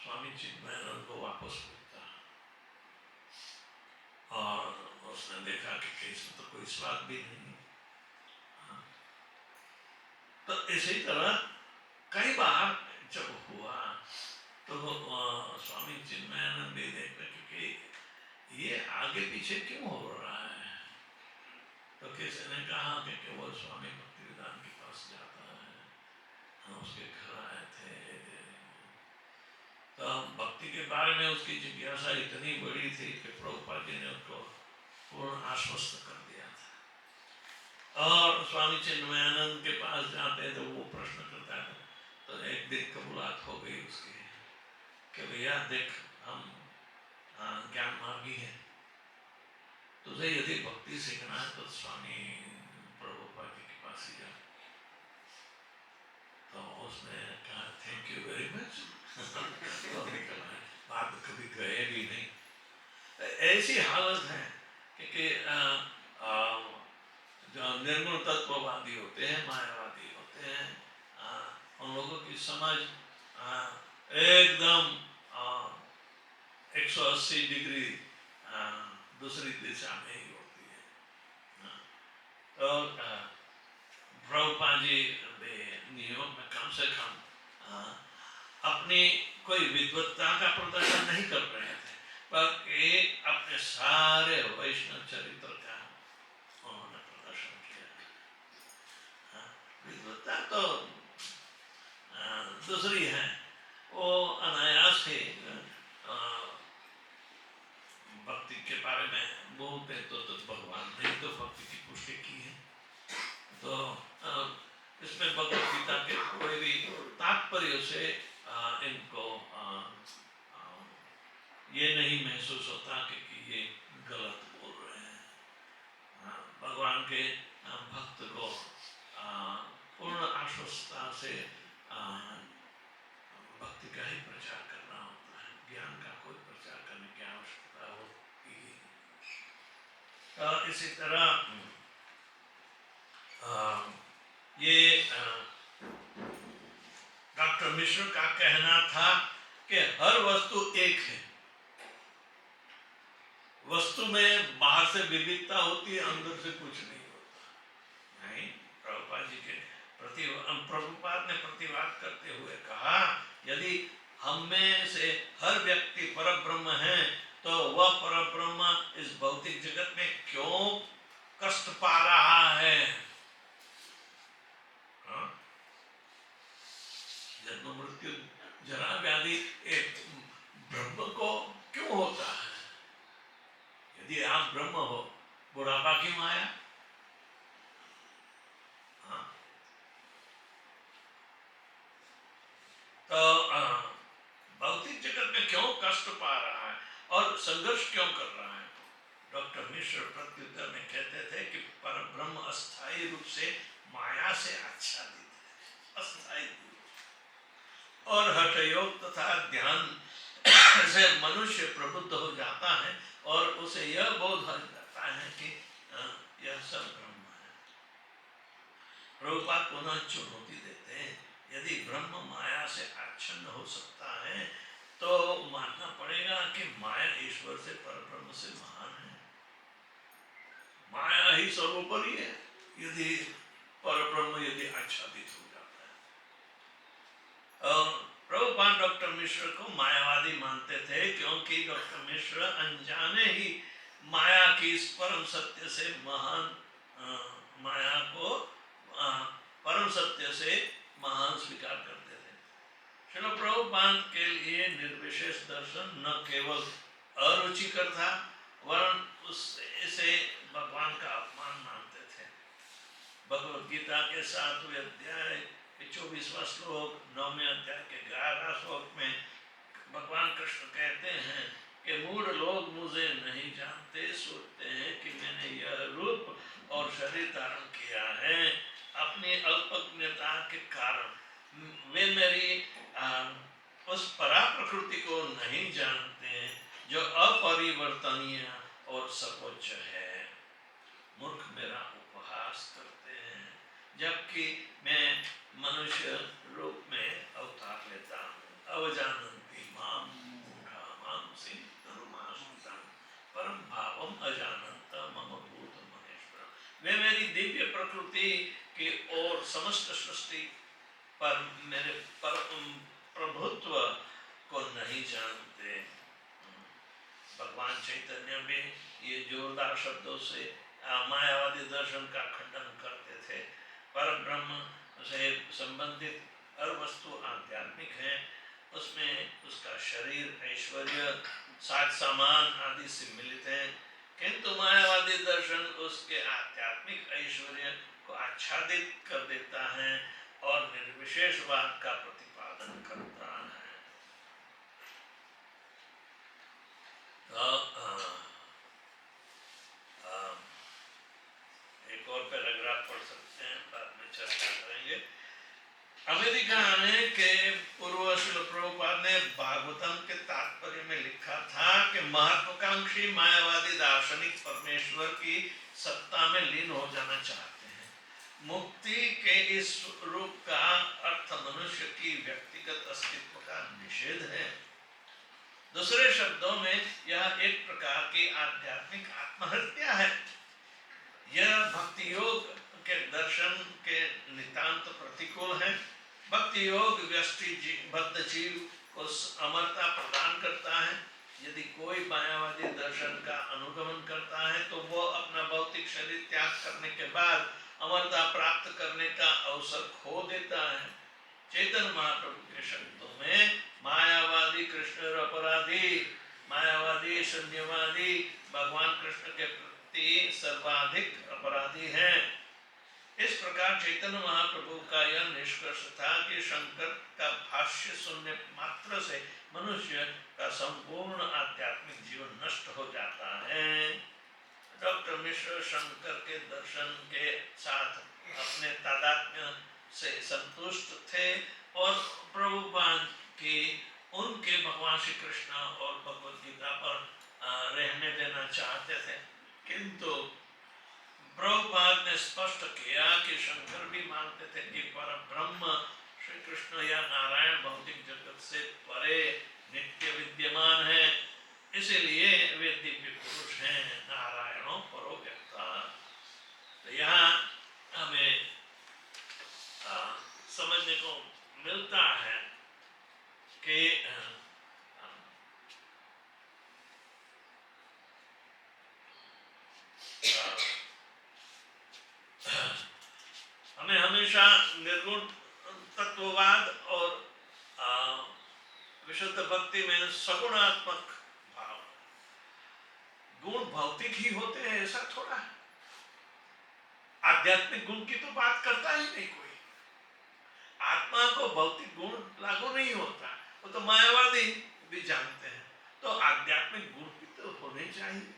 A: स्वामी चिन्मयानंद को वापस पूछता और उसने देखा कि इसमें तो कोई स्वाद भी नहीं। तो इसी तरह कई बार जब हुआ तो स्वामी चिन्मयानंद भी देखते कि ये आगे पीछे क्यों हो रहा है। तो किसी ने कहा कि वो स्वामी भक्तिवेदांत के पास जाता है, हम उसके घर आए थे, तो भक्ति के बारे में उसकी जिज्ञासा इतनी बड़ी थी कि प्रभुपाद जी ने उसको पूर्ण आश्वस्त कर दिया था। और स्वामी चिन्मयानंद के पास जाते तो वो प्रश्न करता है, तो एक दिन कबूलात हो गई उसकी कि भैया देख, हम ज्ञान मार्गी है, तुझे यदि भक्ति सीखना है तो स्वामी प्रभुपाद जी के पास ही जा। तो उसने कहा थैंक यू वेरी मच तो निकल आए, बाद कभी गए भी नहीं। ऐसी हालत है कि जो निर्गुण तत्ववादी होते हैं, मायावादी होते हैं, उन लोगों की समझ एकदम 180 डिग्री दूसरी दिशा में ही होती है। तो प्रभुपाद जी न्यूयॉर्क में कम से कम अपनी कोई विद्वत्ता का प्रदर्शन नहीं कर रहे थे, पर एक अपने सारे वैष्णव चरित्र का उन्होंने प्रदर्शन किया। विद्वत्ता तो दूसरी है, वो अनायास ही भक्ति के बारे में बोलते तो भगवान ने तो भक्ति की पुष्टि की है। तो इसमें भगवत गीता के कोई भी तात्पर्य से इनको ये नहीं महसूस होता कि ये गलत बोल रहे हैं। भगवान के भक्त को पूर्ण आश्वस्तता से भक्ति का ही प्रचार करना होता है, ज्ञान का कोई प्रचार करने की आवश्यकता होती है। इसी तरह ये डॉक्टर मिश्र का कहना था कि हर वस्तु एक है, वस्तु में बाहर से विविधता होती है, अंदर से कुछ नहीं होता। नहीं, प्रभुपाद जी के प्रभुपाद ने प्रतिवाद करते हुए कहा, यदि हम में से हर व्यक्ति परब्रह्म है तो वह परब्रह्म इस भौतिक जगत में क्यों कष्ट पा रहा है। जन्म मृत्यु जरा व्याधि एक ब्रह्म को क्यों होता है। यदि आप ब्रह्म हो, बुढ़ापा क्यों आया। तो भौतिक जगत में क्यों कष्ट पा रहा है और संघर्ष क्यों कर रहा है। डॉक्टर मिश्र प्रत्युत्तर में कहते थे कि परब्रह्म अस्थायी रूप से माया से आच्छादित है, अस्थायी और हठयोग तथा ध्यान ऐसे मनुष्य प्रबुद्ध हो जाता है और उसे यह बोध हो जाता है कि यह सब ब्रह्म है। प्रभुपाद पुनः चुनौती देते हैं, यदि ब्रह्म माया से आच्छन्न हो सकता है तो मानना पड़ेगा कि माया ईश्वर से परब्रह्म से महान है। माया ही सर्वोपरि है यदि परब्रह्म यदि आच्छादित हो जाता है। और प्रभुपाद डॉक्टर मिश्र को मायावादी मानते थे क्योंकि डॉक्टर मिश्र अनजाने ही माया की इस परम सत्य से महान माया को परम सत्य से महान स्वीकार करते थे। श्रील प्रभुपाद के लिए निर्विशेष दर्शन न केवल अरुचिकर था वरन इसे भगवान का अपमान मानते थे। भगवद गीता के 7वें अध्याय के 24वां श्लोक, 9वें अध्याय के 11वां श्लोक में भगवान कृष्ण कहते हैं कि मूढ़ लोग मुझे नहीं जानते, सोचते हैं कि मैंने यह रूप और शरीर धारण किया है। अपनी अल्पज्ञता के कारण वे मेरी उस परा प्रकृति को नहीं जानते जो अपरिवर्तनीय और सर्वोच्च है। मूर्ख मेरा उपहास करते हैं जबकि मैं मनुष्य रूप में अवतार लेता हूँ। अवजानन्ति मां मूढ़ा मानसिं तनुमाश्रितं परम भावम अजानन्त मम भूत महेश्वरम्। वे मेरी दिव्य प्रकृति की ओर समस्त सृष्टि पर मेरे प्रभुत्व को नहीं जानते। भगवान चैतन्य में ये जोरदार शब्दों से मायावादी दर्शन का खंडन करते थे। पर ब्रह्म से संबंधित हर वस्तु आध्यात्मिक है, उसमें उसका शरीर, ऐश्वर्य, साज सामान आदि से मिलित है, किंतु मायावादी दर्शन उसके आध्यात्मिक ऐश्वर्य को आच्छादित कर देता है और निर्विशेषवाद का प्रतिपादन करता है। एक और पैराग्राफ पढ़ सकते हैं, बाद में चर्चा करेंगे। अमेरिका आने के पूर्व श्रील प्रभुपाद ने भागवतम के तात्पर्य में लिखा था कि महत्वाकांक्षी मायावादी दार्शनिक परमेश्वर की सत्ता में लीन हो जाना चाहते हैं। मुक्ति के इस रूप का अर्थ मनुष्य की व्यक्तिगत अस्तित्व का निषेध है। दूसरे शब्दों में यह एक प्रकार की आध्यात्मिक आत्महत्या है। यह भक्ति योग के दर्शन के नितांत प्रतिकूल है। भक्ति योग बद्ध जीव को अमरता प्रदान करता है। यदि कोई मायावादी दर्शन का अनुगमन करता है तो वो अपना भौतिक शरीर त्याग करने के बाद अमरता प्राप्त करने का अवसर खो देता है। चैतन्य महाप्रभु के शब्दों में मायावादी कृष्ण अपराधी, मायावादी शून्यवादी भगवान कृष्ण के प्रति सर्वाधिक अपराधी हैं। इस प्रकार चैतन्य महाप्रभु का यह निष्कर्ष था कि शंकर का भाष्य सुनने मात्र से मनुष्य का संपूर्ण आध्यात्मिक जीवन नष्ट हो जाता है। डॉक्टर मिश्र शंकर के दर्शन के साथ अपने तादात्म्य से संतुष्ट थे और प्रभुपाद की उनके भगवान श्री कृष्ण और भगवद गीता पर रहने देना चाहते थे, किंतु प्रभुपाद ने स्पष्ट किया कि शंकर भी मानते थे कि परब्रह्म श्री कृष्ण या नारायण भौतिक जगत से परे नित्य विद्यमान है, इसीलिए वे दिव्य पुरुष हैं, नारायणों परो व्यक्ता। तो यहाँ हमें समझने को मिलता है कि हमें हमेशा निर्गुण तत्ववाद और विशुद्ध भक्ति में सगुणात्मक भाव, गुण भौतिक ही होते हैं ऐसा थोड़ा है। आध्यात्मिक गुण की तो बात करता ही नहीं कोई। आत्मा को भौतिक गुण लागू नहीं होता, वो तो मायावादी भी जानते हैं। तो आध्यात्मिक गुण भी तो होने चाहिए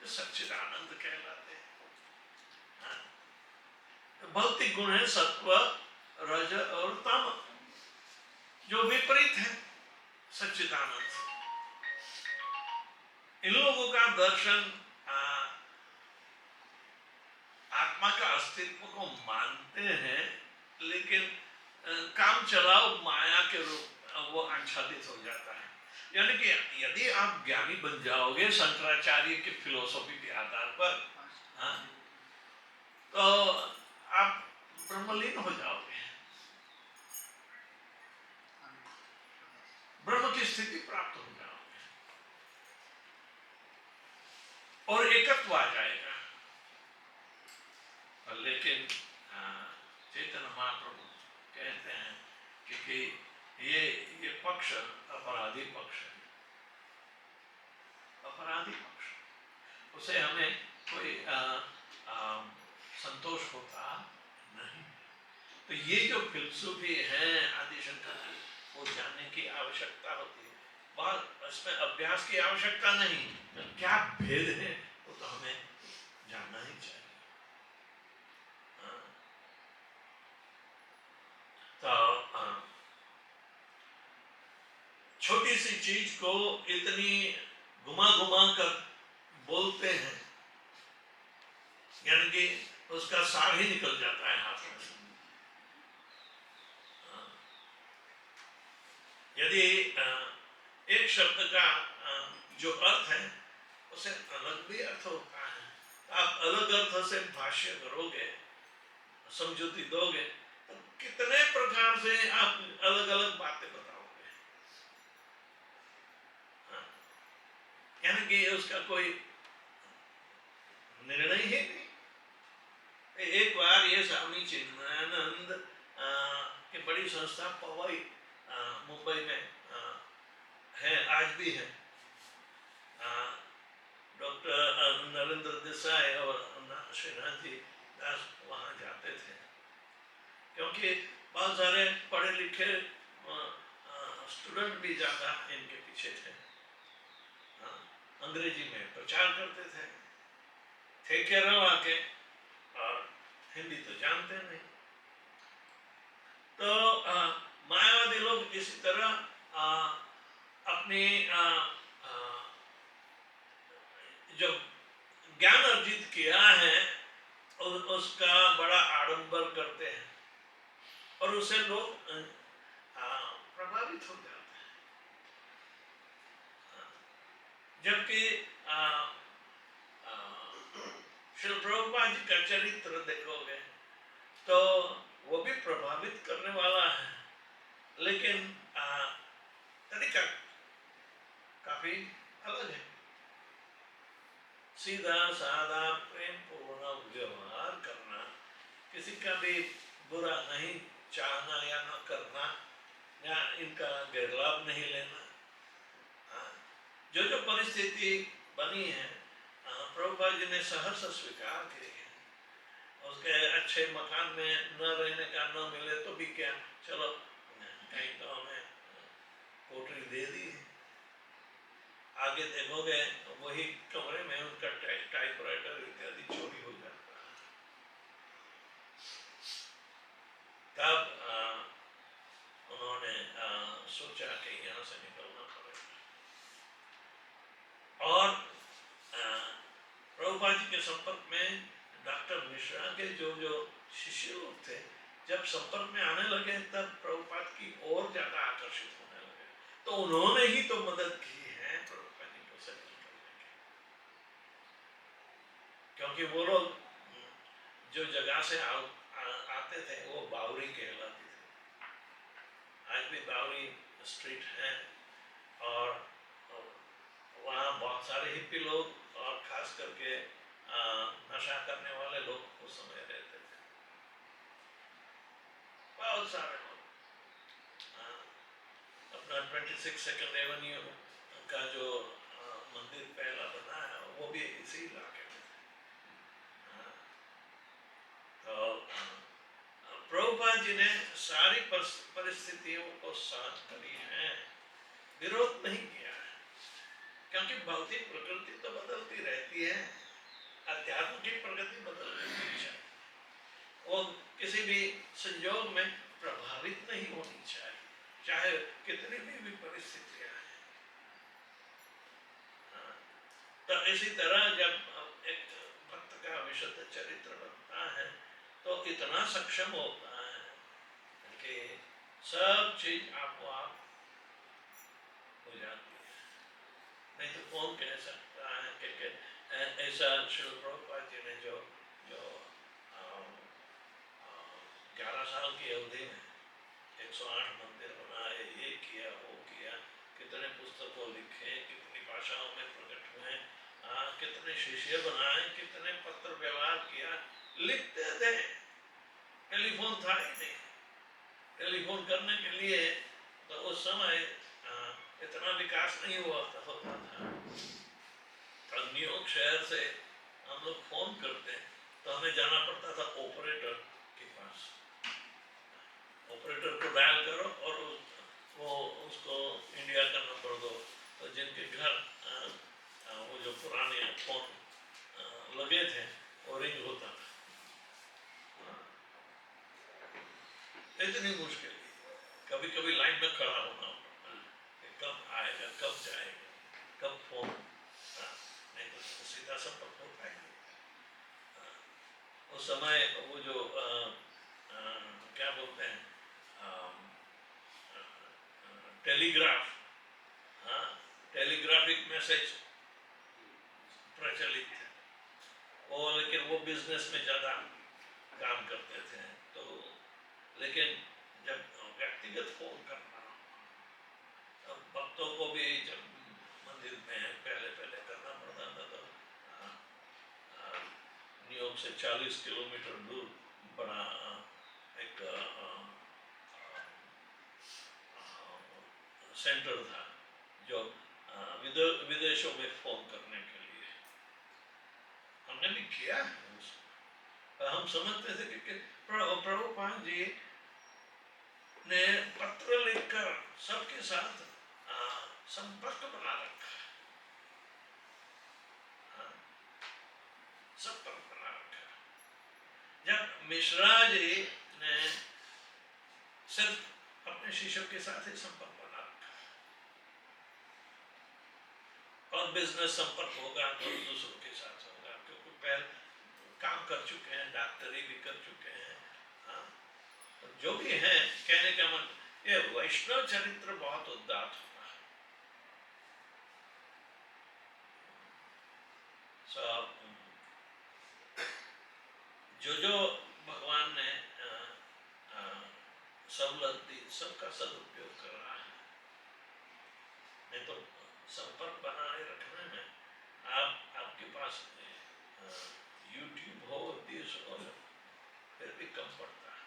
A: जो सच्चिदानंद कहलाते हैं। भौतिक गुण है सत्व, रज और तम, जो विपरीत है सच्चिदानंद। इन लोगों का दर्शन आत्मा का अस्तित्व को मानते हैं, लेकिन काम चलाओ माया के रूप वो आच्छादित हो जाता है। यानी कि यदि आप ज्ञानी बन जाओगे शंकराचार्य की फिलोसॉफी के आधार पर, तो आप ब्रह्मलीन हो जाओगे, ब्रह्म की स्थिति प्राप्त हो जाओगे और एकत्व आ जाएगा। लेकिन चैतन्य महाप्रभु कहते हैं कि ये पक्ष अपराधी पक्ष है, अपराधी पक्ष, उसे हमें कोई संतोष होता नहीं। तो ये जो फिलसफी है आदिशंकर की, वो जानने की आवश्यकता होती है, बहुत इसमें अभ्यास की आवश्यकता नहीं। तो क्या भेद है वो तो हमें जानना ही चाहिए। तो छोटी सी चीज को इतनी घुमा घुमा कर बोलते हैं, यानी कि उसका सार ही निकल जाता है हाथ में से। यदि एक शब्द का जो अर्थ है उसे अलग भी अर्थ होता है, आप अलग अर्थ से भाष्य करोगे, समझौती दोगे, तो कितने प्रकार से आप अलग अलग बातें बताओगे। यानी कि उसका कोई निर्णय ही नहीं। एक बार ये स्वामी चिन्मयानंद की बड़ी संस्था पवई मुंबई में है, आज भी है, डॉक्टर नरेंद्र देसाई और श्रीनाथ जी दास वहाँ जाते थे, क्योंकि बहुत सारे पढ़े लिखे स्टूडेंट भी ज़्यादा इनके पीछे थे। अंग्रेजी में प्रचार करते थे केरला के, और हिंदी तो जानते नहीं। तो मायावादी लोग इसी तरह अपनी जो ज्ञान अर्जित किया है उसका बड़ा आडंबर करते हैं और उससे लोग प्रभावित हो जाते हैं। जबकि श्री प्रभुपाद जी का चरित्र देखोगे तो वो भी प्रभावित करने वाला है, लेकिन तरीका काफी अलग है। सीधा साधा प्रेम पूर्ण व्यवहार करना, किसी का भी बुरा नहीं चाहना या न करना, या इनका गैरलाभ नहीं लेना। जो जो परिस्थिति बनी है प्रभुपाद जी ने सहर्ष स्वीकार की है। उसके अच्छे मकान में न रहने का न मिले तो भी क्या, चलो कहीं तो हमें कोठरी दे दी। आगे देखोगे वही कमरे में उनका टाइपराइटर इत्यादि चोरी हो जाता है। तब उन्होंने सोचा कि यहाँ से निकलना पड़ेगा, और प्रभुपाद जी के संपर्क में डॉक्टर मिश्रा के जो जो शिष्य लोग थे, जब संपर्क में आने लगे तब प्रभुपाद की ओर ज्यादा आकर्षित होने लगे। तो उन्होंने ही तो मदद की है प्रभुपाद जी को सेटल करने की, क्योंकि वो लोग जो जगह से आते थे वो बावरी कहलाती थी। आज भी बावरी स्ट्रीट है, और वहाँ बहुत सारे हिप्पी लोग और खास करके नशा करने वाले लोग उस समय रहते थे, बहुत सारे लोग। अपना 26 सेकंड एवेन्यू का जो मंदिर पहला बना है वो भी इसी इलाके में है। तो प्रभुपाद जी ने सारी परिस्थितियों को सहन करी है, विरोध नहीं किया है, क्योंकि भौतिक प्रकृति तो बदलती रहती है, अध्यात्म की प्रगति बदलती नहीं चाहिए, वो किसी भी संयोग में प्रभावित नहीं होनी चाहिए, चाहे कितनी भी परिस्थितियां हैं। तो इसी तरह जब एक भक्त का विशुद्ध चरित्र बनता है तो इतना सक्षम होता है कि सब चीज आपको आप हो जाती है। नहीं तो कौन कह सकता है कि ऐसा श्री प्रभुपाद जी ने जो जो 11 साल की अवधि में 108 मंदिर बनाए, ये किया वो किया, कितने पुस्तकों लिखे, कितनी भाषाओं में प्रकट हुए, कितने शिष्य बनाए, कितने पत्र व्यवहार किया, लिखते थे। टेलीफोन था ही नहीं। टेलीफोन करने के लिए तो उस समय इतना विकास नहीं होता था। तो न्यूयॉर्क शहर से हम लोग फोन करते तो हमें जाना पड़ता था ऑपरेटर के पास। ऑपरेटर को डायल करो और वो उसको इंडिया का नंबर दो, तो जिनके घर वो जो पुराने फोन लगे थे वो रिंग होता था। इतनी मुश्किल, कभी कभी लाइन में खड़ा होना होता, कब आएगा, कब जाएगा, कब फोन, नहीं तो सीधा संपर्क होता है। उस समय वो जो क्या बोलते हैं टेलीग्राफ, टेलीग्राफिक मैसेज प्रचलित थे वो, लेकिन वो बिजनेस में ज़्यादा काम करते थे। तो लेकिन जब व्यक्तिगत फोन करना, भक्तों को भी जब मंदिर में पहले पहले करना पड़ता था, तो न्यूयॉर्क से 40 किलोमीटर दूर बड़ा एक सेंटर था जो विदेशों में फोन करने के लिए। हमने भी किया है। हम समझते थे कि प्रभुपाद जी ने पत्र लिखकर सबके साथ संपर्क बना रखा, संपर्क बना रखा। जब मिश्रा जी ने सिर्फ अपने शिष्यों के साथ ही संपर्क बना रखा, और बिजनेस संपर्क होगा तो दूसरों के साथ होगा, क्योंकि पहले काम कर चुके हैं, डॉक्टरी भी कर चुके हैं। तो जो भी है, कहने का मन ये वैष्णव चरित्र बहुत उदात्त होता है। जो भगवान ने सवलत दी, सबका सदुपयोग कर रहा है। नहीं तो संपर्क बनाए रखने में आपके पास यूट्यूब हो, देश हो, फिर भी कम पड़ता है।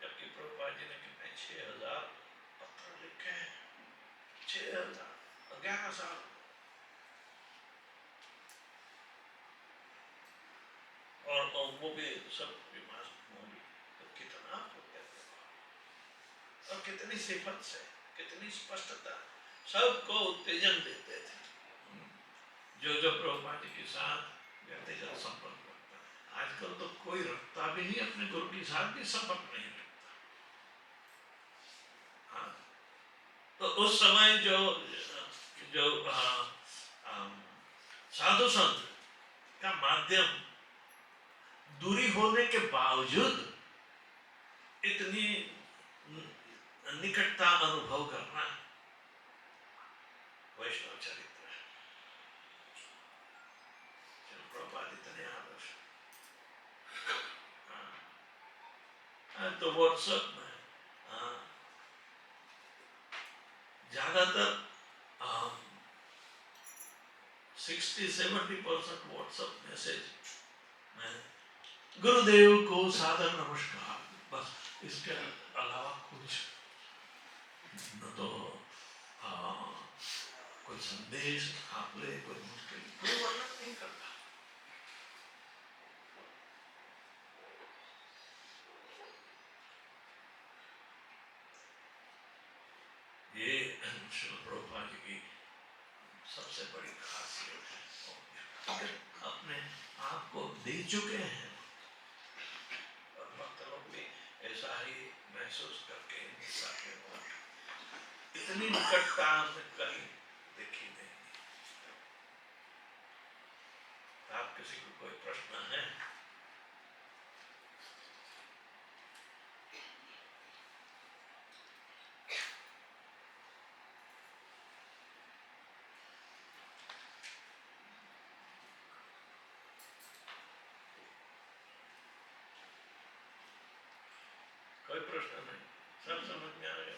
A: जबकि प्रभुपाद जी ने कितने 6000 पत्र लिखे हैं, 6000, 11 साल। और वो भी सब विमास होंगे, तो कितना होता है, और कितनी सिफत से, कितनी स्पष्टता, सबको उत्तेजन देते थे। जो प्रभुपाद जी के साथ व्यक्तिगत संपर्क रखता है। आजकल तो कोई रखता भी नहीं, अपने गुरु के साथ भी संपर्क नहीं रखता। हाँ, तो उस समय जो जो साधु संत का माध्यम दूरी होने के बावजूद इतनी निकटता अनुभव करना वैष्णव चरित्र है। प्रभुपाद इतने आदर्श। तो व्हाट्सएप में ज्यादातर 60-70% व्हाट्सएप मैसेज में गुरुदेव को सादर नमस्कार, बस इसके अलावा कुछ न तो कोई संदेश आप ले, कोई मुश्किल, कोई वर्णन नहीं करता। ये श्रील प्रभुपाद जी की सबसे बड़ी खासियत है। अपने आप को दे चुके हैं, और भक्त लोग भी ऐसा ही महसूस करके इतनी निकटता में कहीं देखी नहीं। किसी को कोई प्रश्न है? कोई प्रश्न नहीं, सब समझ में आ गया।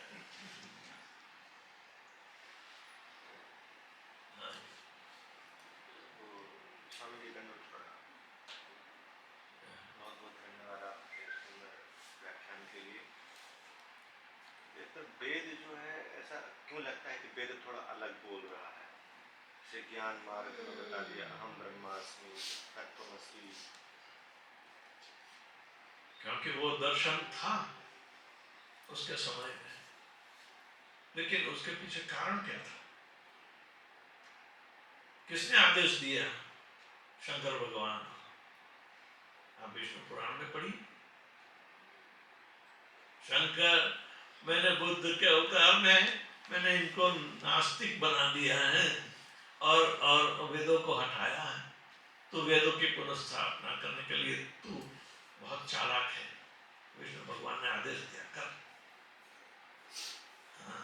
A: हाँ,
B: स्वामी जी दंड बहुत बहुत धन्यवाद आपके सुंदर व्याख्यान के लिए। तो वेद जो है, ऐसा क्यों लगता है कि वेद थोड़ा अलग बोल रहा है? जैसे ज्ञान मार्ग में बता दिया अहम ब्रह्मास्मि, तत्त्वमसि।
A: क्योंकि वो दर्शन था उसके समय में, लेकिन उसके पीछे कारण क्या था? किसने आदेश दिया? शंकर भगवान। आप विष्णु पुराण में पढ़ी, शंकर, मैंने बुद्ध के अवतार में मैंने इनको नास्तिक बना दिया है और वेदों को हटाया है, तो वेदों की पुनर्स्थापना करने के लिए तू बहुत चालाक है। विष्णु भगवान ने आदेश दिया कर। हाँ।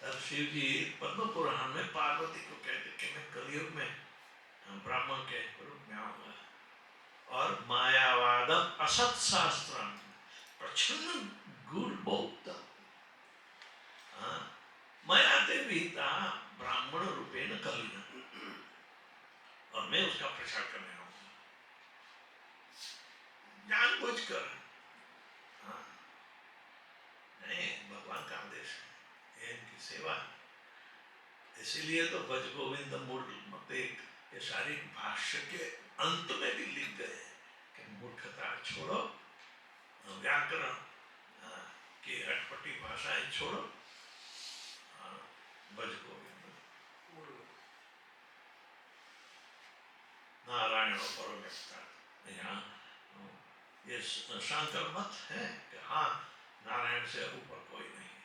A: तब शिव जी पद्म पुराण में पार्वती को कहते कि मैं कलयुग में ब्राह्मण के रूप में आऊंगा और मायावादम असत शास्त्रम प्रच्छन्न गुण बोधम, मया देवीता ब्राह्मण रूपेण कलिना, और मैं उसका प्रचार करने आऊंगा जानबूझकर। हाँ, नहीं, भगवान का आदेश है, ये इनकी सेवा है। इसीलिए तो भज गोविंद मूल मते ये सारी भाष्य के अंत में भी लिख गए कि मूर्खता छोड़ो, व्याकरण की अटपटी भाषाएं छोड़ो, भज गोविंद नारायण परो व्यक्ता। यहाँ ये शंकर मत है कि हाँ, नारायण से ऊपर कोई नहीं।